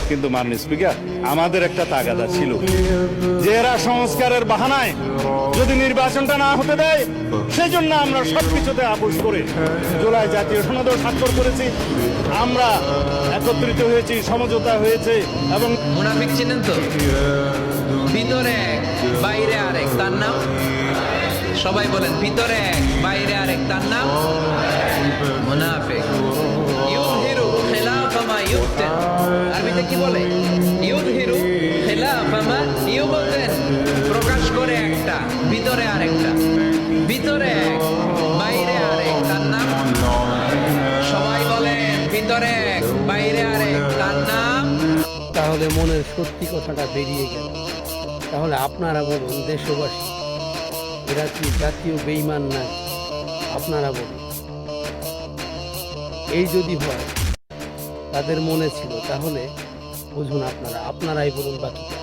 কিন্তু মাননীয় স্পিকার, আমাদের একটা তাগাদা ছিল যে এরা সংস্কারের বাহানায় যদি নির্বাচনটা না হতে দেয়, সেজন্য আমরা সবকিছুতে আপোষ করে জুলাই জাতীয় সনদে স্বাক্ষর করেছি। আমরা একত্রিত হয়েছি, সমঝোতা হয়েছে এবং মুনাফিক চিনেন তো? ভিতরে এক বাইরে আরেক, তার নাম সবাই বলেন, ভিতরে এক বাইরে আরেক, তার নাম মুনাফিক। ইউযহিরু খিলাফা মা ইউবতিন, আরবিতে কি বলে? ইউযহিরু খিলাফা মা ইউবতিন, প্রকাশ করে একটা, ভিতরে আরেকটা। ভিতরে এক বাইরে আরেক, তার নাম সবাই বলেন, ভিতরে এক বাইরে আরেক, তার নাম। তাহলে মনের সত্যি কথাটা বেরিয়ে গেল। তাহলে আপনারা বলুন দেশবাসী, এরা কি জাতীয় বেঈমান না? আপনারা বলুন। এই যদি হয় তাদের মনে ছিল, তাহলে বুঝুন আপনারাই বলুন বাকিটা।